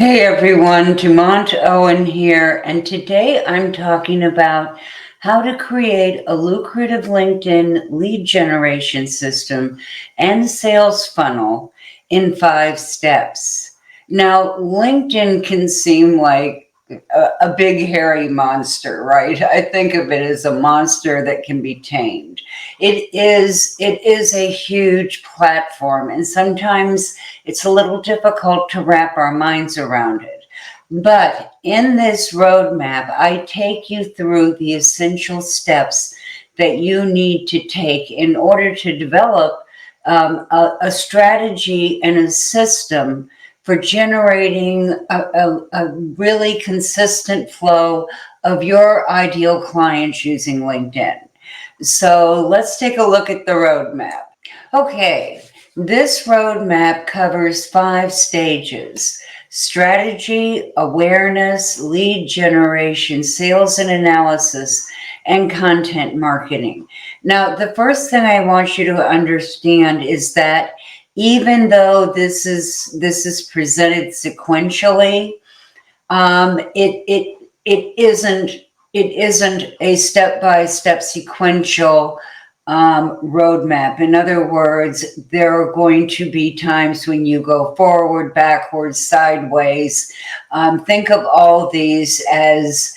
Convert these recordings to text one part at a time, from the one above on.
Hey everyone, Dumont Owen here, and today I'm talking about how to create a lucrative LinkedIn lead generation system and sales funnel in 5 steps. Now, LinkedIn can seem like a big hairy monster, right? I think of it as a monster that can be tamed. It is a huge platform, and sometimes it's a little difficult to wrap our minds around it. But in this roadmap, I take you through the essential steps that you need to take in order to develop a strategy and a system for generating a really consistent flow of your ideal clients using LinkedIn. So let's take a look at the roadmap. Okay, this roadmap covers 5 stages: strategy, awareness, lead generation, sales and analysis, and content marketing. Now, the first thing I want you to understand is that even though this is presented sequentially, it isn't a step-by-step sequential roadmap. In other words, there are going to be times when you go forward, backwards, sideways. Think of all these as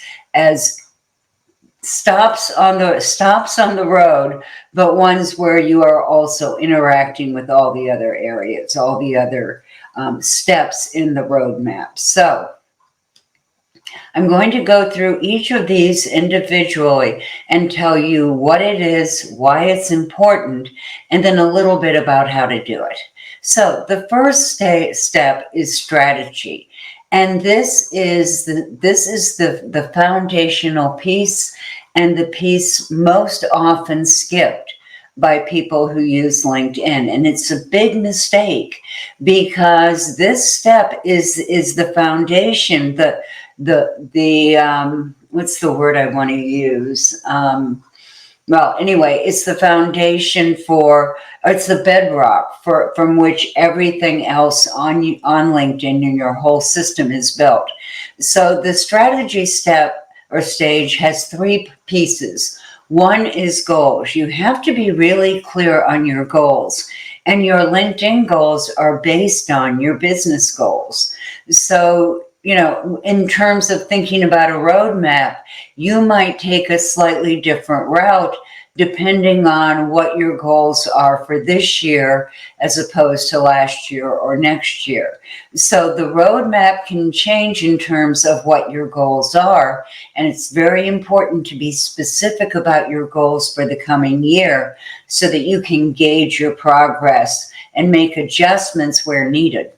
stops on the road, but ones where you are also interacting with all the other areas, all the other steps in the roadmap. So I'm going to go through each of these individually and tell you what it is, why it's important, and then a little bit about how to do it. So the first step is strategy. And this is the foundational piece, and the piece most often skipped by people who use LinkedIn. And it's a big mistake, because this step is the foundation, what's the word I want to use? Well, anyway, it's the foundation it's the bedrock from which everything else on LinkedIn and your whole system is built. So the strategy step or stage has 3 pieces. One is goals. You have to be really clear on your goals, and your LinkedIn goals are based on your business goals. So, in terms of thinking about a roadmap, you might take a slightly different route depending on what your goals are for this year as opposed to last year or next year. So the roadmap can change in terms of what your goals are, and it's very important to be specific about your goals for the coming year so that you can gauge your progress and make adjustments where needed.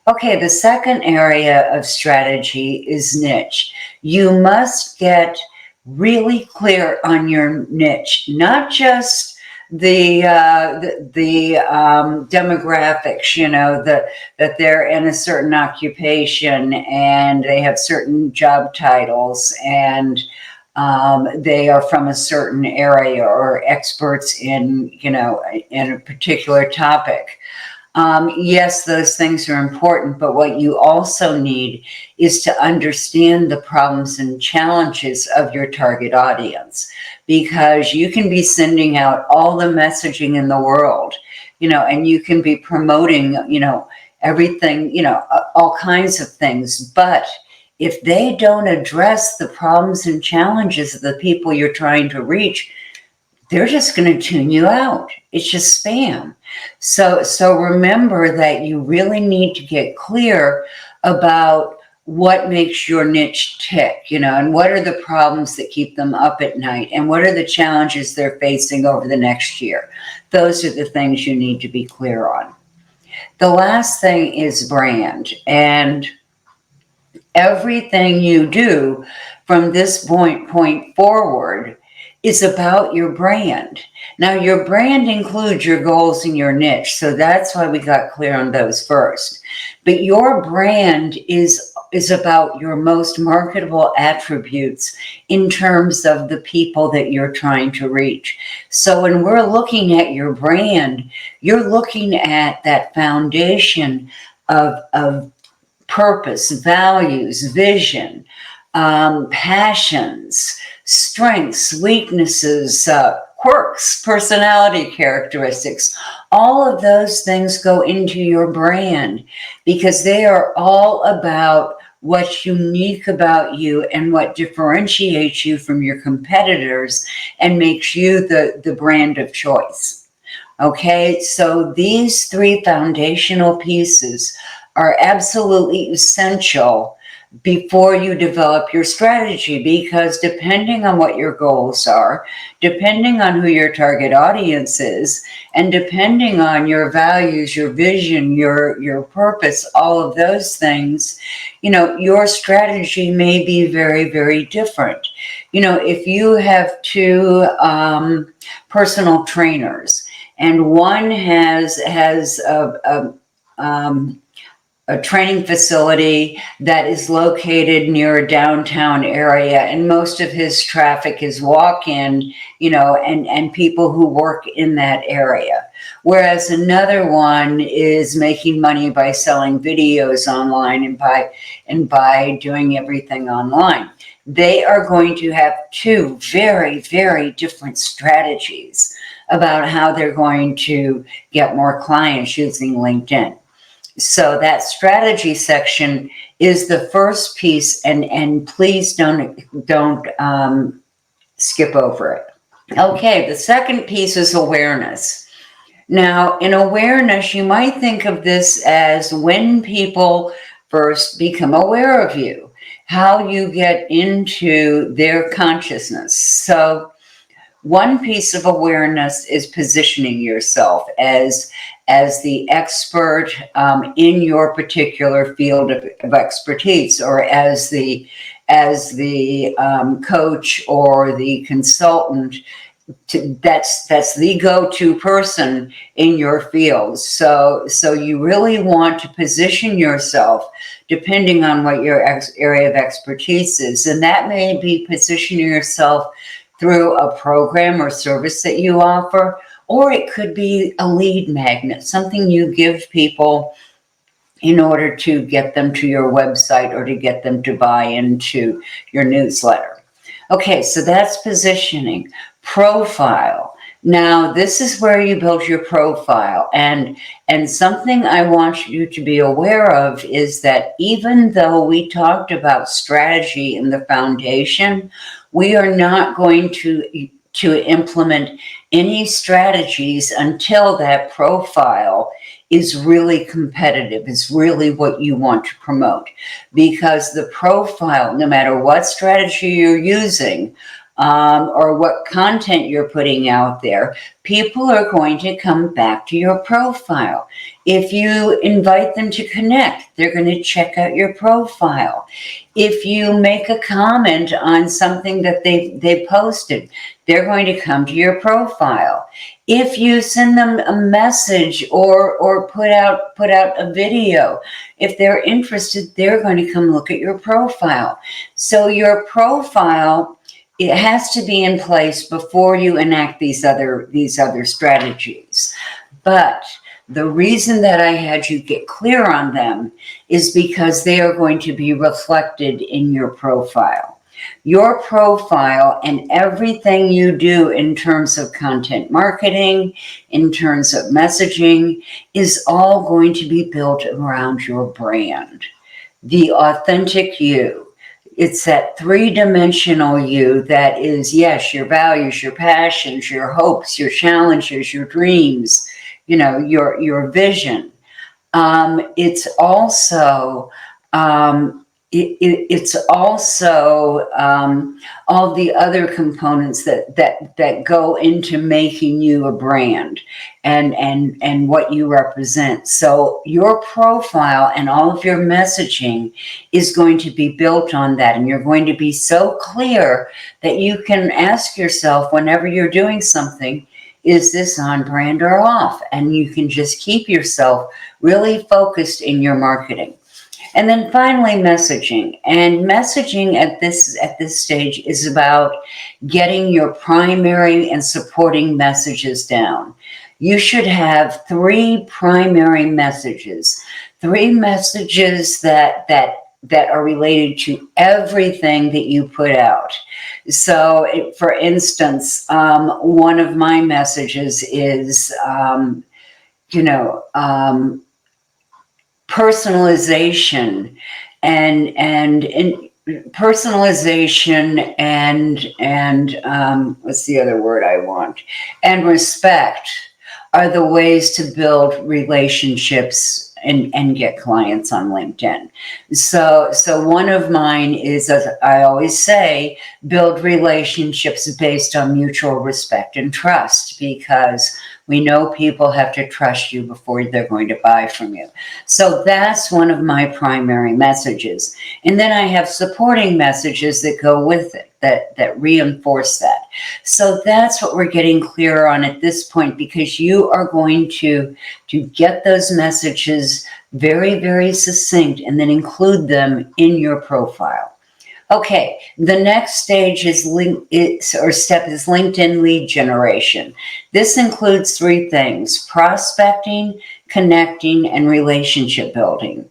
Okay, the second area of strategy is niche. You must get really clear on your niche, not just the demographics, that they're in a certain occupation and they have certain job titles and they are from a certain area or experts in a particular topic. Yes, those things are important, but what you also need is to understand the problems and challenges of your target audience, because you can be sending out all the messaging in the world, and you can be promoting, everything, all kinds of things. But if they don't address the problems and challenges of the people you're trying to reach, they're just going to tune you out. It's just spam. So remember that you really need to get clear about what makes your niche tick, and what are the problems that keep them up at night, and what are the challenges they're facing over the next year. Those are the things you need to be clear on. The last thing is brand, and everything you do from this point forward is about your brand. Now, your brand includes your goals and your niche, so that's why we got clear on those first. But your brand is about your most marketable attributes in terms of the people that you're trying to reach. So when we're looking at your brand, you're looking at that foundation of purpose, values, vision, passions, strengths, weaknesses, quirks, personality characteristics. All of those things go into your brand because they are all about what's unique about you and what differentiates you from your competitors and makes you the brand of choice. Okay, so these three foundational pieces are absolutely essential before you develop your strategy, because depending on what your goals are, depending on who your target audience is, and depending on your values, your vision, your purpose, all of those things, your strategy may be very, very different. If you have two personal trainers and one has a training facility that is located near a downtown area, and most of his traffic is walk-in, and people who work in that area. Whereas another one is making money by selling videos online and by doing everything online. They are going to have two very, very different strategies about how they're going to get more clients using LinkedIn. So that strategy section is the first piece, and please don't skip over it. Okay, the second piece is awareness. Now, in awareness, you might think of this as when people first become aware of you, how you get into their consciousness. So one piece of awareness is positioning yourself as the expert in your particular field of expertise, or as the coach or the consultant. That's the go-to person in your field. So you really want to position yourself depending on what your area of expertise is, and that may be positioning yourself through a program or service that you offer, or it could be a lead magnet, something you give people in order to get them to your website or to get them to buy into your newsletter. Okay, so that's positioning. Profile. Now, this is where you build your profile. And something I want you to be aware of is that even though we talked about strategy in the foundation, we are not going to implement any strategies until that profile is really competitive, is really what you want to promote. Because the profile, no matter what strategy you're using, or what content you're putting out there, people are going to come back to your profile. If you invite them to connect, they're going to check out your profile. If you make a comment on something that they posted, they're going to come to your profile. If you send them a message or put out a video, if they're interested, they're going to come look at your profile. So your profile, it has to be in place before you enact these other strategies. But the reason that I had you get clear on them is because they are going to be reflected in your profile. Your profile and everything you do in terms of content marketing, in terms of messaging, is all going to be built around your brand, the authentic you. It's that three-dimensional you that is, yes, your values, your passions, your hopes, your challenges, your dreams, your vision. It's also all the other components that go into making you a brand and what you represent. So your profile and all of your messaging is going to be built on that, and you're going to be so clear that you can ask yourself whenever you're doing something, is this on brand or off? And you can just keep yourself really focused in your marketing. And then finally, messaging. And messaging at this stage is about getting your primary and supporting messages down. you should have three primary messages, three messages that are related to everything that you put out. So, for instance, one of my messages is, you know, personalization and personalization and what's the other word I want? And respect are the ways to build relationships and get clients on LinkedIn. So one of mine is, as I always say, build relationships based on mutual respect and trust, because we know people have to trust you before they're going to buy from you. So that's one of my primary messages. And then I have supporting messages that go with it, that reinforce that. So that's what we're getting clear on at this point, because you are going to get those messages very, very succinct and then include them in your profile. Okay, the next stage is step is LinkedIn lead generation. This includes three things: prospecting, connecting, and relationship building.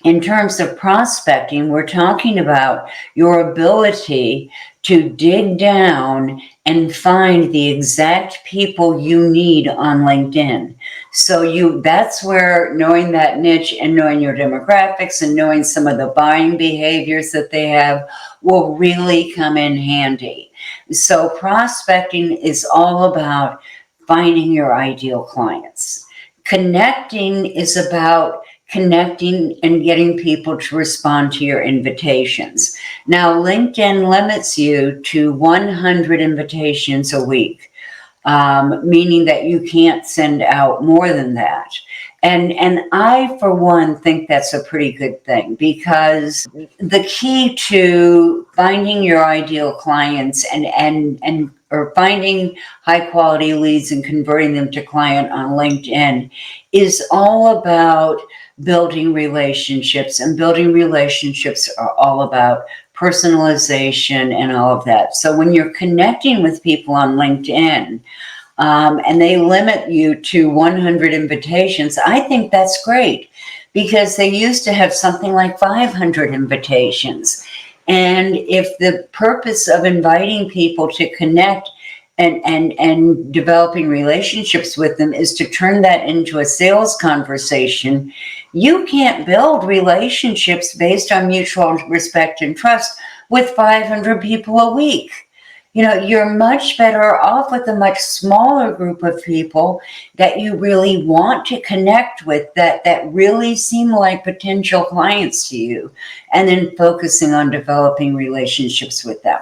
In terms of prospecting, we're talking about your ability to dig down and find the exact people you need on LinkedIn. So that's where knowing that niche and knowing your demographics and knowing some of the buying behaviors that they have will really come in handy. So prospecting is all about finding your ideal clients. Connecting is about connecting and getting people to respond to your invitations. Now, LinkedIn limits you to 100 invitations a week, meaning that you can't send out more than that. And I, for one, think that's a pretty good thing, because the key to finding your ideal clients and or finding high quality leads and converting them to client on LinkedIn is all about building relationships, and building relationships are all about personalization and all of that. So when you're connecting with people on LinkedIn, and they limit you to 100 invitations, I think that's great, because they used to have something like 500 invitations. And if the purpose of inviting people to connect and developing relationships with them is to turn that into a sales conversation, you can't build relationships based on mutual respect and trust with 500 people a week. You're much better off with a much smaller group of people that you really want to connect with, that really seem like potential clients to you, and then focusing on developing relationships with them.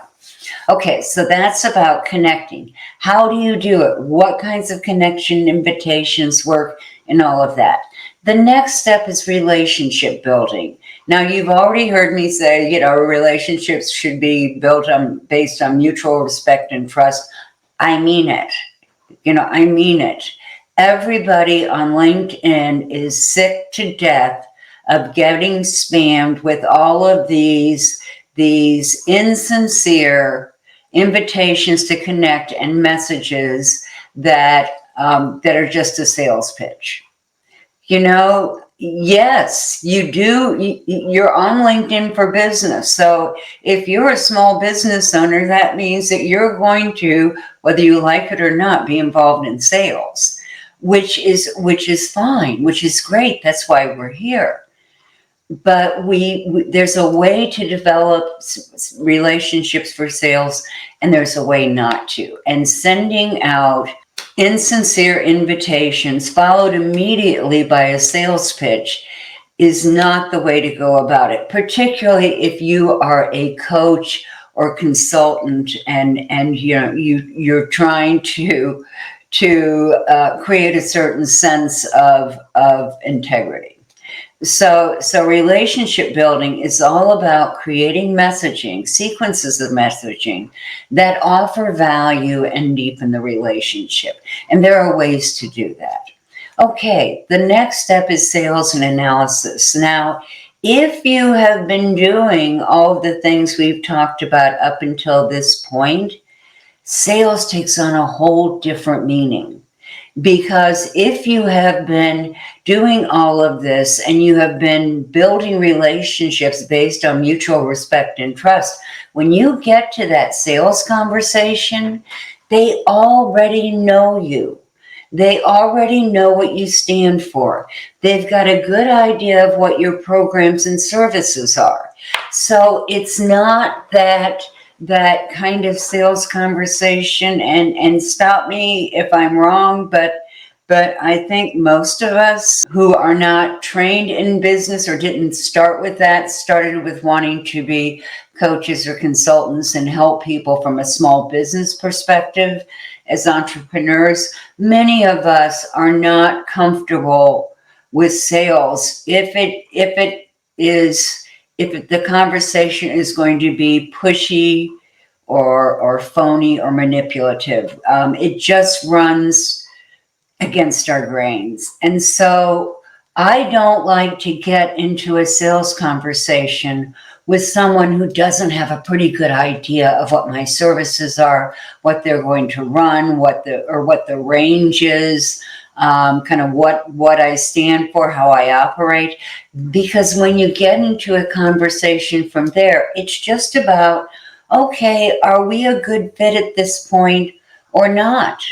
Okay, so that's about connecting. How do you do it? What kinds of connection invitations work, and all of that? The next step is relationship building. Now, you've already heard me say, relationships should be built based on mutual respect and trust. I mean it. I mean it. Everybody on LinkedIn is sick to death of getting spammed with all of these insincere invitations to connect and messages that are just a sales pitch. Yes, you do. You're on LinkedIn for business. So if you're a small business owner, that means that you're going to, whether you like it or not, be involved in sales, which is fine, which is great. That's why we're here. But there's a way to develop relationships for sales, and there's a way not to. And sending out insincere invitations followed immediately by a sales pitch is not the way to go about it, particularly if you are a coach or consultant and you're trying to create a certain sense of integrity. So relationship building is all about creating messaging, sequences of messaging that offer value and deepen the relationship. And there are ways to do that. Okay, the next step is sales and analysis. Now, if you have been doing all of the things we've talked about up until this point, sales takes on a whole different meaning. Because if you have been doing all of this and you have been building relationships based on mutual respect and trust, when you get to that sales conversation, they already know you. They already know what you stand for. They've got a good idea of what your programs and services are. So it's not that kind of sales conversation, and stop me if I'm wrong, but I think most of us who are not trained in business or didn't start with that, started with wanting to be coaches or consultants and help people from a small business perspective as entrepreneurs. Many of us are not comfortable with sales if the conversation is going to be pushy or phony or manipulative. It just runs against our grains. And so I don't like to get into a sales conversation with someone who doesn't have a pretty good idea of what my services are, what they're going to run, what the range is, kind of what I stand for, how I operate. Because when you get into a conversation from there, it's just about, okay, are we a good fit at this point or not?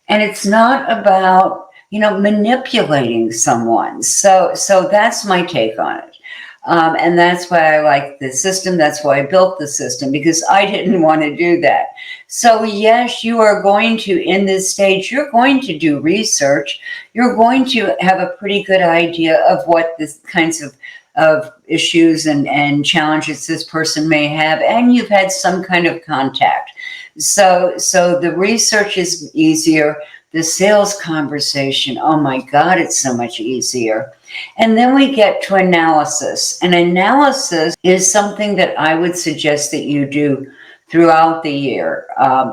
And it's not about, manipulating someone. So that's my take on it. And that's why I like the system. That's why I built the system, because I didn't want to do that. So yes, you are going to, in this stage, you're going to do research. You're going to have a pretty good idea of what the kinds of issues and challenges this person may have. And you've had some kind of contact. So the research is easier. The sales conversation, oh my God, it's so much easier. And then we get to analysis. And analysis is something that I would suggest that you do throughout the year,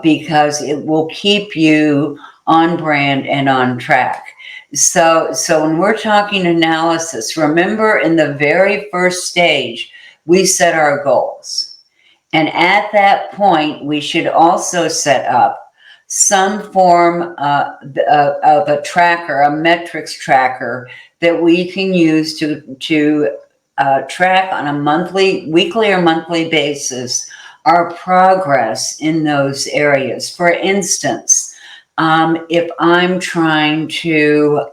because it will keep you on brand and on track. So when we're talking analysis, remember in the very first stage, we set our goals. And at that point, we should also set up some form of a tracker, a metrics tracker that we can use to track on a weekly or monthly basis our progress in those areas. For instance, if I'm trying to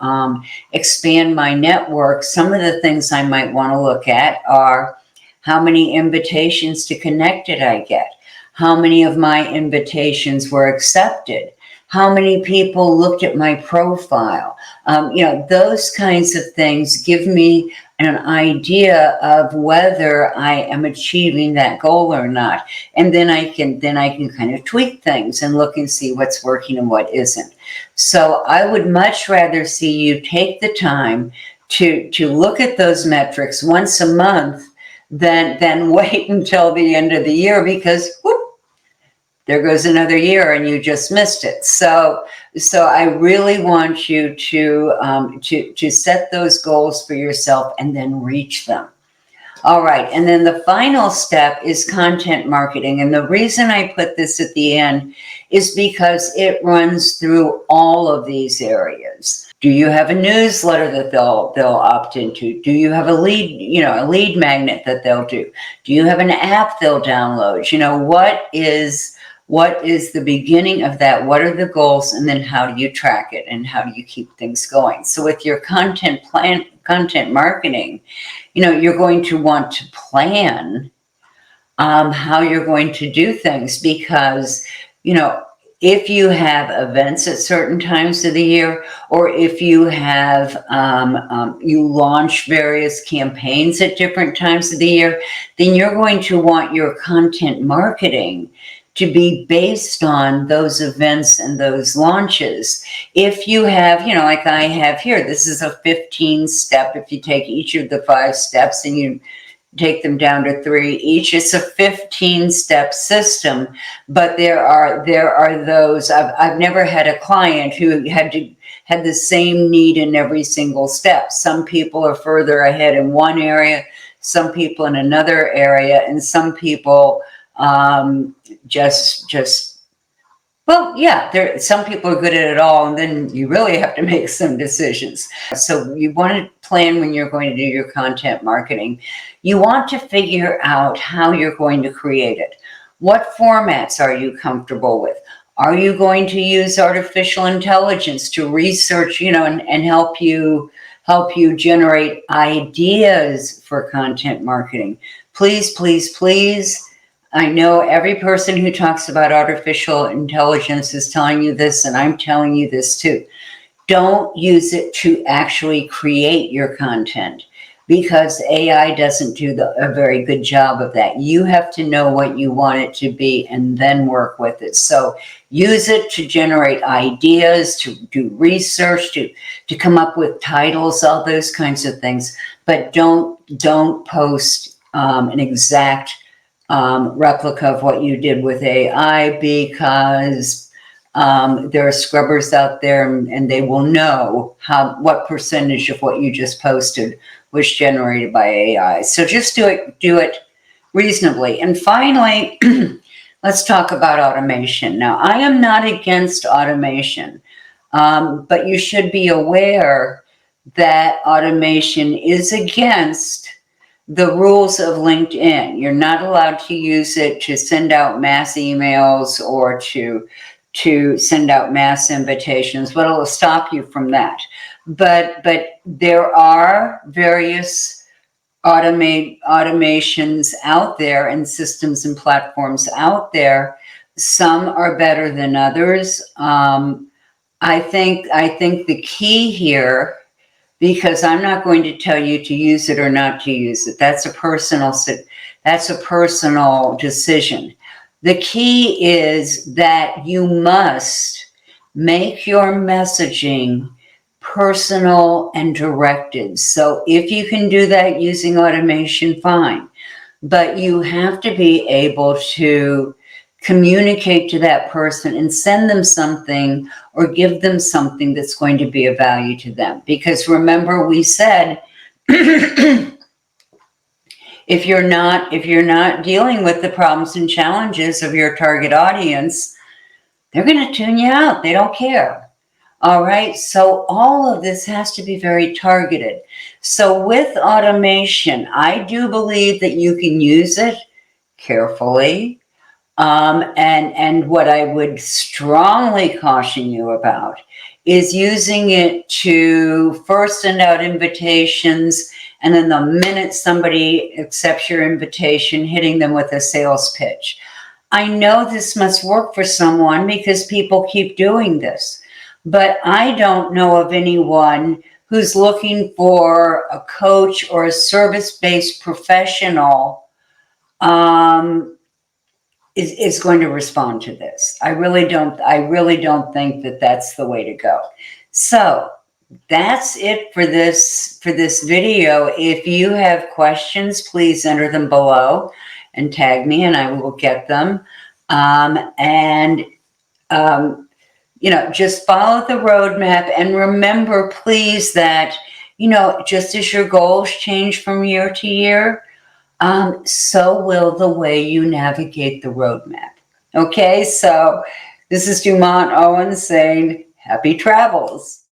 expand my network, some of the things I might want to look at are how many invitations to connect did I get? How many of my invitations were accepted? How many people looked at my profile? Those kinds of things give me an idea of whether I am achieving that goal or not. And then I can kind of tweak things and look and see what's working and what isn't. So I would much rather see you take the time to look at those metrics once a month than wait until the end of the year, because whoop, there goes another year and you just missed it. So I really want you to set those goals for yourself and then reach them. All right, and then the final step is content marketing. And the reason I put this at the end is because it runs through all of these areas. Do you have a newsletter that they'll opt into? Do you have a lead magnet that they'll do? Do you have an app they'll download? What is the beginning of that? What are the goals? And then how do you track it and how do you keep things going? So with your content marketing, you're going to want to plan how you're going to do things, because, if you have events at certain times of the year, or if you have, you launch various campaigns at different times of the year, then you're going to want your content marketing to be based on those events and those launches. If you have, like I have here, this is a 15-step. If you take each of the 5 steps and you take them down to 3 each, it's a 15-step system. But there are those, I've never had a client who had the same need in every single step. Some people are further ahead in one area, some people in another area, and some people just Well, yeah, some people are good at it all, and then you really have to make some decisions. So you want to plan when you're going to do your content marketing. You want to figure out how you're going to create it. What formats are you comfortable with? Are you going to use artificial intelligence to research, and help you generate ideas for content marketing? Please, please, please. I know every person who talks about artificial intelligence is telling you this, and I'm telling you this too. Don't use it to actually create your content, because AI doesn't do a very good job of that. You have to know what you want it to be and then work with it. So use it to generate ideas, to do research, to come up with titles, all those kinds of things. But don't post an exact replica of what you did with AI, because there are scrubbers out there, and they will know what percentage of what you just posted was generated by AI. So just do it reasonably. And finally, let's talk about automation. Now, I am not against automation, but you should be aware that automation is against the rules of LinkedIn. You're not allowed to use it to send out mass emails or to send out mass invitations, but it'll stop you from that. But there are various automations out there, and systems and platforms out there. Some are better than others. I think the key here, because I'm not going to tell you to use it or not to use it. That's a personal decision. The key is that you must make your messaging personal and directed. So if you can do that using automation, fine. But you have to be able to communicate to that person and send them something or give them something that's going to be of value to them. Because remember, we said, if you're not dealing with the problems and challenges of your target audience, they're going to tune you out. They don't care. All right. So all of this has to be very targeted. So with automation, I do believe that you can use it carefully. And what I would strongly caution you about is using it to first send out invitations, and then the minute somebody accepts your invitation, hitting them with a sales pitch. I know this must work for someone because people keep doing this, but I don't know of anyone who's looking for a coach or a service-based professional is going to respond to this. I really don't think that that's the way to go. So that's it for this video. If you have questions, please enter them below and tag me, and I will get them. Just follow the roadmap, and remember, please, that just as your goals change from year to year, so will the way you navigate the roadmap. Okay, so this is Dumont Owens saying happy travels.